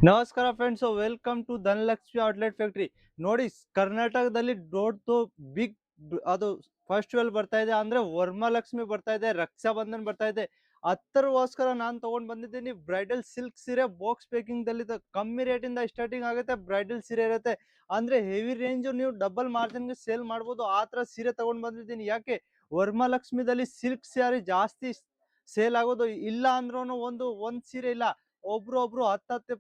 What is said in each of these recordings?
ನಮಸ್ಕಾರ friends, welcome to Dhanalakshmi outlet factory. ನೋಡಿ, ಕರ್ನಾಟಕದಲ್ಲಿ ದೊಡ್ಡದು ಬಿಗ್ ಅದು ಫೆಸ್ಟಿವಲ್ ಬರ್ತಾ ಇದೆ. ಅಂದ್ರೆ ವರಮಹಾಲಕ್ಷ್ಮಿ ಬರ್ತಾ ಇದೆ, ರಕ್ಷಾ ಬಂಧನ್ ಬರ್ತಾ ಇದೆ. ಅದಕ್ಕೋಸ್ಕರ ನಾನು ತಗೊಂಡ್ ಬಂದಿದ್ದೀನಿ ಬ್ರೈಡಲ್ ಸಿಲ್ಕ್ ಸೀರೆ. ಬಾಕ್ಸ್ ಪ್ಯಾಕಿಂಗ್ ದಲ್ಲಿ ಕಮ್ಮಿ ರೇಟ್ ಇಂದ ಸ್ಟಾರ್ಟಿಂಗ್ ಆಗುತ್ತೆ. ಬ್ರೈಡಲ್ ಸೀರೆ ಇರುತ್ತೆ ಅಂದ್ರೆ ಹೆವಿ ರೇಂಜ್, ನೀವು ಡಬಲ್ ಮಾರ್ಜಿನ್ ಗೆ ಸೇಲ್ ಮಾಡ್ಬೋದು. ಆ ತರ ಸೀರೆ ತಗೊಂಡ್ ಬಂದಿದ್ದೀನಿ. ಯಾಕೆ ವರಮಹಾಲಕ್ಷ್ಮಿದಲ್ಲಿ ಸಿಲ್ಕ್ ಸ್ಯಾರಿ ಜಾಸ್ತಿ ಸೇಲ್ ಆಗೋದು. ಇಲ್ಲ ಅಂದ್ರೂ ಒಂದ್ ಸೀರೆ ಇಲ್ಲ, ಒಬ್ರು ಹತ್ತು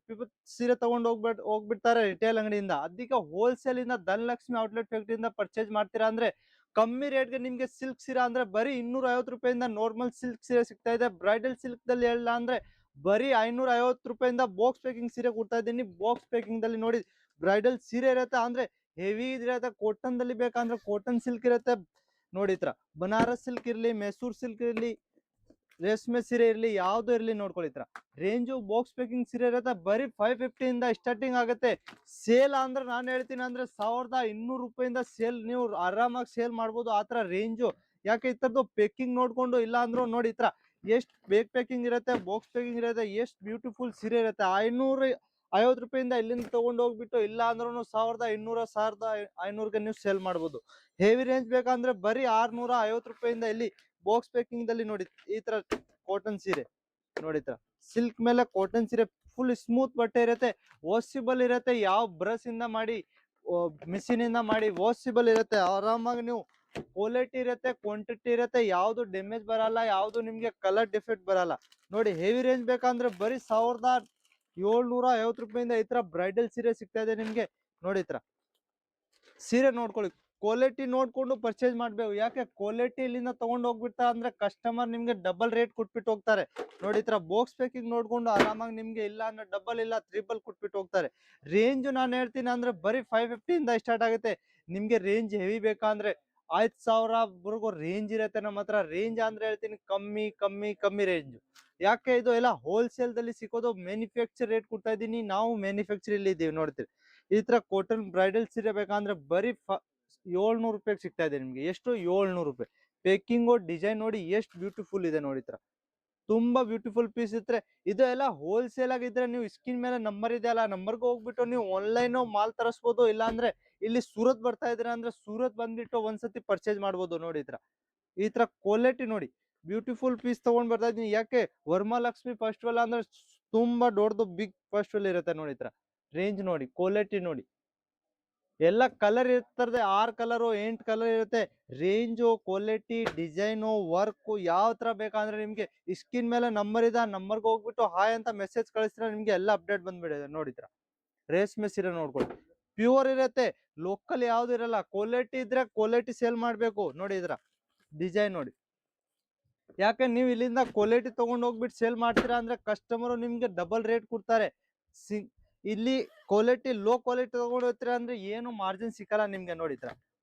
ಸೀರೆ ತಗೊಂಡು ಹೋಗ್ಬಿಡ್ತಾರೆ ರಿಟೇಲ್ ಅಂಗಡಿಯಿಂದ. ಅದಕ್ಕೆ ಹೋಲ್ಸೇಲ್ ಇಂದ ಧನಲಕ್ಷ್ಮಿ ಔಟ್ಲೆಟ್ ಫ್ಯಾಕ್ಟರಿಯಿಂದ ಪರ್ಚೇಸ್ ಮಾಡ್ತೀರಾ ಅಂದ್ರೆ ಕಮ್ಮಿ ರೇಟ್ಗೆ ನಿಮ್ಗೆ ಸಿಲ್ಕ್ ಸೀರೆ ಅಂದ್ರೆ ಬರೀ 250 ರೂಪಾಯಿಂದ ನಾರ್ಮಲ್ ಸಿಲ್ಕ್ ಸೀರೆ ಸಿಗ್ತಾ ಇದೆ. ಬ್ರೈಡಲ್ ಸಿಲ್ಕ್ ದಲ್ಲಿ ಹೇಳ ಅಂದ್ರೆ ಬರೀ 550 ರೂಪಾಯಿಂದ ಬಾಕ್ಸ್ ಪ್ಯಾಕಿಂಗ್ ಸೀರೆ ಕೊಡ್ತಾ ಇದ್ದೀನಿ. ಬಾಕ್ಸ್ ಪ್ಯಾಕಿಂಗ್ ದಲ್ಲಿ ನೋಡಿ, ಬ್ರೈಡಲ್ ಸೀರೆ ಇರುತ್ತೆ ಅಂದ್ರೆ ಹೆವಿ ಇರುತ್ತೆ. ಕಾಟನ್ ದಲ್ಲಿ ಬೇಕಂದ್ರೆ ಕಾಟನ್ ಸಿಲ್ಕ್ ಇರುತ್ತೆ. ನೋಡಿ ಈ ತರ ಬನಾರಸ್ ಸಿಲ್ಕ್ ಇರ್ಲಿ, ಮೈಸೂರ್ ಸಿಲ್ಕ್ ಇರ್ಲಿ, ರೇಷ್ಮೆ ಸೀರೆ ಇರ್ಲಿ, ಯಾವ್ದು ಇರ್ಲಿ ನೋಡ್ಕೊಳ್ಳಿ. ತರ ರೇಂಜು ಬಾಕ್ಸ್ ಪ್ಯಾಕಿಂಗ್ ಸೀರೆ ಇರುತ್ತೆ. ಬರೀ 550 ಇಂದ ಸ್ಟಾರ್ಟಿಂಗ್ ಆಗುತ್ತೆ. ಸೇಲ್ ಅಂದ್ರೆ ನಾನು ಹೇಳ್ತೀನಿ ಅಂದ್ರೆ 1200 ರೂಪಾಯಿಂದ ಸೇಲ್ ನೀವು ಆರಾಮಾಗಿ ಸೇಲ್ ಮಾಡ್ಬೋದು. ಆತರ ರೇಂಜು. ಯಾಕೆ ಈ ತರದ್ದು ಪ್ಯಾಕಿಂಗ್ ನೋಡ್ಕೊಂಡು, ಇಲ್ಲ ಅಂದ್ರೂ ನೋಡಿ ಈ ತರ ಎಷ್ಟು ಬೇಕ್ ಪ್ಯಾಕಿಂಗ್ ಇರುತ್ತೆ, ಬಾಕ್ಸ್ ಪ್ಯಾಕಿಂಗ್ ಇರುತ್ತೆ, ಎಷ್ಟು ಬ್ಯೂಟಿಫುಲ್ ಸೀರೆ ಇರುತ್ತೆ. 550 ರೂಪಾಯಿಂದ ಇಲ್ಲಿಂದ ತಗೊಂಡು ಹೋಗ್ಬಿಟ್ಟು ಇಲ್ಲ ಅಂದ್ರೂ 1200 1500ಗೆ ನೀವು ಸೇಲ್ ಮಾಡ್ಬೋದು. ಹೆವಿ ರೇಂಜ್ ಬೇಕಂದ್ರೆ ಬರೀ 650 ರೂಪಾಯಿಂದ ಇಲ್ಲಿ ಬಾಕ್ಸ್ ಪ್ಯಾಕಿಂಗ್ ದಲ್ಲಿ ನೋಡಿ ಈ ತರ ಕಾಟನ್ ಸೀರೆ. ನೋಡಿ ತರ ಸಿಲ್ಕ್ ಮೇಲೆ ಕಾಟನ್ ಸೀರೆ, ಫುಲ್ ಸ್ಮೂತ್ ಬಟ್ಟೆ ಇರುತ್ತೆ, ವಾಷಿಬಲ್ ಇರುತ್ತೆ. ಯಾವ ಬ್ರಷ್ ಇಂದ ಮಾಡಿ, ಮಿಷಿನ್ ಇಂದ ಮಾಡಿ ವಾಷಿಬಲ್ ಇರುತ್ತೆ. ಆರಾಮಾಗಿ ನೀವು ಕ್ವಾಲಿಟಿ ಇರುತ್ತೆ, ಕ್ವಾಂಟಿಟಿ ಇರುತ್ತೆ, ಯಾವ್ದು ಡ್ಯಾಮೇಜ್ ಬರಲ್ಲ, ಯಾವ್ದು ನಿಮ್ಗೆ ಕಲರ್ ಡಿಫೆಕ್ಟ್ ಬರಲ್ಲ. ನೋಡಿ ಹೆವಿ ರೇಂಜ್ ಬೇಕಂದ್ರೆ ಬರೀ 1750 ರೂಪಾಯಿಂದ ಈ ತರ ಬ್ರೈಡಲ್ ಸೀರೆ ಸಿಗ್ತಾ ಇದೆ ನಿಮ್ಗೆ. ನೋಡಿ ಈ ತರ ಸೀರೆ ನೋಡ್ಕೊಳ್ಳಿ, ಕ್ವಾಲಿಟಿ ನೋಡ್ಕೊಂಡು ಪರ್ಚೇಸ್ ಮಾಡ್ಬೇಕು. ಯಾಕೆ ಕ್ವಾಲಿಟಿ ಇಲ್ಲಿಂದ ತಗೊಂಡ್ ಹೋಗ್ಬಿಡ್ತಾ ಅಂದ್ರೆ ಕಸ್ಟಮರ್ ನಿಮ್ಗೆ ಡಬಲ್ ರೇಟ್ ಕೊಟ್ಬಿಟ್ಟು ಹೋಗ್ತಾರೆ. ನೋಡಿ ಈ ತರ ಬಾಕ್ಸ್ ಪ್ಯಾಕಿಂಗ್ ನೋಡ್ಕೊಂಡು ಆರಾಮಾಗಿ ನಿಮ್ಗೆ ಇಲ್ಲ ಅಂದ್ರೆ ಡಬಲ್ ಇಲ್ಲ ತ್ರಿಬಲ್ ಕೊಟ್ಬಿಟ್ಟು ಹೋಗ್ತಾರೆ. ರೇಂಜ್ ನಾನು ಹೇಳ್ತೀನಿ ಅಂದ್ರೆ ಬರೀ 550ಇಂದ ಸ್ಟಾರ್ಟ್ ಆಗುತ್ತೆ. ನಿಮ್ಗೆ ರೇಂಜ್ ಹೆವಿ ಬೇಕಂದ್ರೆ 5000 ರೇಂಜ್ ಇರುತ್ತೆ ನಮ್ಮ ಹತ್ರ. ರೇಂಜ್ ಅಂದ್ರೆ ಹೇಳ್ತೀನಿ ಕಮ್ಮಿ ಕಮ್ಮಿ ಕಮ್ಮಿ ರೇಂಜ್. ಯಾಕೆ ಇದು ಎಲ್ಲ ಹೋಲ್ಸೇಲ್ ದಲ್ಲಿ ಸಿಕ್ಕೋದು. ಮ್ಯಾನುಫ್ಯಾಕ್ಚರ್ ರೇಟ್ ಕೊಡ್ತಾ ಇದೀನಿ, ನಾವು ಮ್ಯಾನುಫ್ಯಾಕ್ಚರ್ ಇಲ್ಲಿ ಇದೀವಿ. ನೋಡ್ತೀವಿ ಈ ತರ ಕಾಟನ್ ಬ್ರೈಡಲ್ ಸೀರೆ ಬೇಕಂದ್ರೆ ಬರೀ 700 ರೂಪಾಯಿ ಸಿಗ್ತಾ ಇದೆ ನಿಮ್ಗೆ. ಎಷ್ಟು? 700 ರೂಪಾಯಿ. ಪೇಕಿಂಗು ಡಿಸೈನ್ ನೋಡಿ ಎಷ್ಟು ಬ್ಯೂಟಿಫುಲ್ ಇದೆ. ನೋಡಿ ತರ ತುಂಬಾ ಬ್ಯೂಟಿಫುಲ್ ಪೀಸ್ ಇದ್ರೆ ಇದು ಎಲ್ಲ ಹೋಲ್ಸೇಲ್ ಆಗಿದ್ರೆ ನೀವು ಸ್ಕ್ರೀನ್ ಮೇಲೆ ನಂಬರ್ ಇದೆ ಅಲ್ಲ, ನಂಬರ್ಗೆ ಹೋಗ್ಬಿಟ್ಟು ನೀವು ಆನ್ಲೈನ್ ಮಾಲ್ ತರಿಸಬಹುದು. ಇಲ್ಲ ಅಂದ್ರೆ ಇಲ್ಲಿ ಸೂರತ್ ಬರ್ತಾ ಇದ್ರೆ ಅಂದ್ರೆ ಸೂರತ್ ಬಂದ್ಬಿಟ್ಟು ಒಂದ್ಸತಿ ಪರ್ಚೇಸ್ ಮಾಡ್ಬೋದು. ನೋಡಿ ಈ ತರ ಕ್ವಾಲಿಟಿ ನೋಡಿ, ಬ್ಯೂಟಿಫುಲ್ ಪೀಸ್ ತಗೊಂಡ್ ಬರ್ತಾ ಇದೀನಿ. ಯಾಕೆ ವರಮಹಾಲಕ್ಷ್ಮಿ ಫೆಸ್ಟಿವಲ್ ಅಂದ್ರೆ ತುಂಬಾ ದೊಡ್ಡದು ಬಿಗ್ ಫೆಸ್ಟಿವಲ್ ಇರುತ್ತೆ. ನೋಡಿ ಈ ತರ ರೇಂಜ್ ನೋಡಿ, ಕ್ವಾಲಿಟಿ ನೋಡಿ, ಎಲ್ಲ ಕಲರ್ ಇರ್ತದೆ. 6 ಕಲರು 8 ಕಲರ್ ಇರುತ್ತೆ. ರೇಂಜು, ಕ್ವಾಲಿಟಿ, ಡಿಸೈನು, ವರ್ಕ್ ಯಾವ ತರ ಬೇಕಂದ್ರೆ ನಿಮ್ಗೆ ಸ್ಕ್ರೀನ್ ಮೇಲೆ ನಂಬರ್ ಇದೆ. ನಂಬರ್ಗೆ ಹೋಗ್ಬಿಟ್ಟು ಹಾಯ್ ಅಂತ ಮೆಸೇಜ್ ಕಳಿಸಿದ್ರೆ ನಿಮ್ಗೆ ಎಲ್ಲ ಅಪ್ಡೇಟ್ ಬಂದ್ಬಿಡಿದೆ. ನೋಡಿದ್ರ ರೇಷ್ಮೆ ಸೀರೆ ನೋಡ್ಕೊಳ್ಳಿ, ಪ್ಯೂರ್ ಇರುತ್ತೆ, ಲೋಕಲ್ ಯಾವ್ದು ಇರಲ್ಲ. ಕ್ವಾಲಿಟಿ ಇದ್ರೆ ಕ್ವಾಲಿಟಿ ಸೇಲ್ ಮಾಡ್ಬೇಕು. ನೋಡಿ ಡಿಸೈನ್ ನೋಡಿ. ಯಾಕೆ ನೀವು ಇಲ್ಲಿಂದ ಕ್ವಾಲಿಟಿ ತಗೊಂಡ್ ಹೋಗ್ಬಿಟ್ಟು ಸೇಲ್ ಮಾಡ್ತೀರಾ ಅಂದ್ರೆ ಕಸ್ಟಮರ್ ನಿಮ್ಗೆ ಡಬಲ್ ರೇಟ್ ಕೊಡ್ತಾರೆ. ಇಲ್ಲಿ ಕ್ವಾಲಿಟಿ ಲೋ ಕ್ವಾಲಿಟಿ ತಗೊಂಡು ಹೋಗ್ತೀರಾ ಅಂದ್ರೆ ಏನು ಮಾರ್ಜಿನ್ ಸಿಕ್ಕಲ್ಲ ನಿಮ್ಗೆ. ನೋಡಿ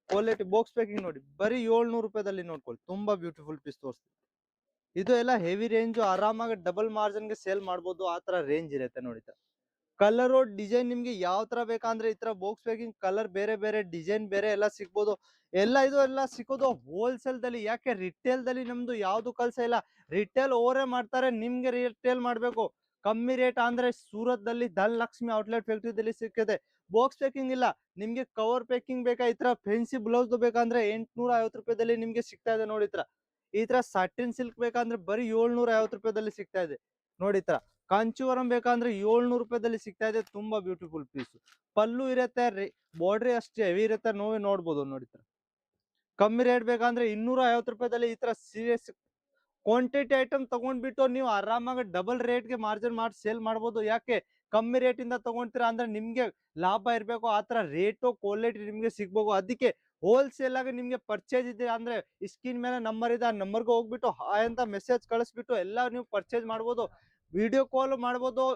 ಕ್ವಾಲಿಟಿ ಬಾಕ್ಸ್ ಪ್ಯಾಕಿಂಗ್ ನೋಡಿ, ಬರೀ 700 ರೂಪಾಯಿದಲ್ಲಿ ನೋಡ್ಕೊಳ್ಳಿ. ತುಂಬಾ ಬ್ಯೂಟಿಫುಲ್ ಪೀಸ್ ತೋರಿಸ್ತೀವಿ. ಇದು ಎಲ್ಲ ಹೆವಿ ರೇಂಜ್, ಆರಾಮಾಗಿ ಡಬಲ್ ಮಾರ್ಜಿನ್ ಗೆ ಸೇಲ್ ಮಾಡ್ಬೋದು. ಆ ತರ ರೇಂಜ್ ಇರುತ್ತೆ. ನೋಡಿ ಕಲರ್ ಡಿಸೈನ್ ನಿಮ್ಗೆ ಯಾವ ತರ ಬೇಕಂದ್ರೆ ಈ ತರ ಬಾಕ್ಸ್ ಪ್ಯಾಕಿಂಗ್ ಕಲರ್ ಬೇರೆ ಬೇರೆ, ಡಿಸೈನ್ ಬೇರೆ ಎಲ್ಲ ಸಿಗ್ಬೋದು. ಇದು ಎಲ್ಲ ಸಿಕ್ಕೋದು ಹೋಲ್ಸೇಲ್ ದಲ್ಲಿ. ಯಾಕೆ ರಿಟೇಲ್ ದಲ್ಲಿ ನಮ್ದು ಯಾವ್ದು ಕಲ್ಸ ಇಲ್ಲ. ರಿಟೇಲ್ ಓವರೇ ಮಾಡ್ತಾರೆ, ನಿಮ್ಗೆ ರಿಟೇಲ್ ಮಾಡ್ಬೇಕು. ಕಮ್ಮಿ ರೇಟ್ ಅಂದ್ರೆ ಸೂರತ್ ದಲ್ಲಿ ಧನಲಕ್ಷ್ಮಿ ಔಟ್ಲೆಟ್ ಫ್ಯಾಕ್ಟರಿದಲ್ಲಿ ಸಿಕ್ಕಿದೆ. ಬಾಕ್ಸ್ ಪ್ಯಾಕಿಂಗ್ ಇಲ್ಲ, ನಿಮ್ಗೆ ಕವರ್ ಪ್ಯಾಕಿಂಗ್ ಬೇಕಾ, ಈ ತರ ಫೆನ್ಸಿ ಬ್ಲೌಸ್ ಬೇಕಂದ್ರೆ 850 ರೂಪಾಯಿದಲ್ಲಿ ನಿಮ್ಗೆ ಸಿಗ್ತಾ ಇದೆ. ನೋಡಿ ಈ ತರ ಸಾಟಿನ್ ಸಿಲ್ಕ್ ಬೇಕಂದ್ರೆ ಬರೀ 750 ರೂಪಾಯಿದಲ್ಲಿ ಸಿಗ್ತಾ ಇದೆ. ನೋಡಿ ಕಾಂಚೀವರಂ ಬೇಕಂದ್ರೆ 700 ರೂಪಾಯಿದಲ್ಲಿ ಸಿಗ್ತಾ ಇದೆ. ತುಂಬಾ ಬ್ಯೂಟಿಫುಲ್ ಪೀಸ್. ಪಲ್ಲು ಇರುತ್ತೆ, ಬಾರ್ಡ್ರಿ ಅಷ್ಟೇ ಹೆವಿ ಇರುತ್ತೆ. ನೋಡ್ಬೋದು. ನೋಡಿ ಕಮ್ಮಿ ರೇಟ್ ಬೇಕಂದ್ರೆ 250 ರೂಪಾಯಿದಲ್ಲಿ ಈ ತರ ಸೀರಿಯಸ್ ಕ್ವಾಂಟಿಟಿ ಐಟಮ್ ತಗೊಂಡ್ಬಿಟ್ಟು ನೀವು ಆರಾಮಾಗಿ ಡಬಲ್ ರೇಟ್ಗೆ ಮಾರ್ಜಿನ್ ಮಾಡಿ ಸೇಲ್ ಮಾಡ್ಬೋದು. ಯಾಕೆ ಕಮ್ಮಿ ರೇಟ್ ಇಂದ ತಗೊಂತೀರಾ ಅಂದ್ರೆ ನಿಮ್ಗೆ ಲಾಭ ಇರಬೇಕು. ಆ ತರ ರೇಟು ಕ್ವಾಲಿಟಿ ನಿಮ್ಗೆ ಸಿಗ್ಬೇಕು. ಅದಕ್ಕೆ ಹೋಲ್ಸೇಲ್ ಆಗಿ ನಿಮ್ಗೆ ಪರ್ಚೇಸ್ ಇದೆ ಅಂದ್ರೆ ಸ್ಕ್ರೀನ್ ಮೇಲೆ ನಂಬರ್ ಇದೆ, ಆ ನಂಬರ್ಗೆ ಹೋಗ್ಬಿಟ್ಟು ಹಾಯ್ ಅಂತ ಮೆಸೇಜ್ ಕಳಿಸ್ಬಿಟ್ಟು ಎಲ್ಲ ನೀವು ಪರ್ಚೇಸ್ ಮಾಡ್ಬೋದು. ವಿಡಿಯೋ ಕಾಲ್ ಮಾಡ್ಬೋದು,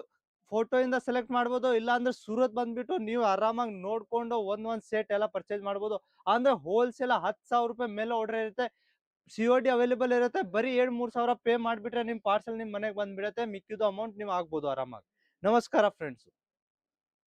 ಫೋಟೋ ಇಂದ ಸೆಲೆಕ್ಟ್ ಮಾಡ್ಬೋದು. ಇಲ್ಲ ಅಂದ್ರೆ ಸೂರತ್ ಬಂದ್ಬಿಟ್ಟು ನೀವು ಆರಾಮಾಗಿ ನೋಡ್ಕೊಂಡು ಒಂದ್ ಸೆಟ್ ಎಲ್ಲ ಪರ್ಚೇಸ್ ಮಾಡ್ಬೋದು. ಅಂದ್ರೆ ಹೋಲ್ಸೇಲ್ 10,000 ರೂಪಾಯಿ ಮೇಲೆ ಆರ್ಡರ್ ಇರುತ್ತೆ. ಸಿಒಡಿ ಅವೈಲೇಬಲ್ ಇರುತ್ತೆ. ಬರೀ 2-3 ಸಾವಿರ ಪೇ ಮಾಡ್ಬಿಟ್ರೆ ನಿಮ್ ಪಾರ್ಸಲ್ ನಿಮ್ ಮನೆಗೆ ಬಂದ್ಬಿಡುತ್ತೆ. ಮಿಕ್ಕಿದ್ದು ಅಮೌಂಟ್ ನೀವು ಆಗ್ಬೋದು ಆರಾಮಾಗಿ. ನಮಸ್ಕಾರ ಫ್ರೆಂಡ್ಸ್.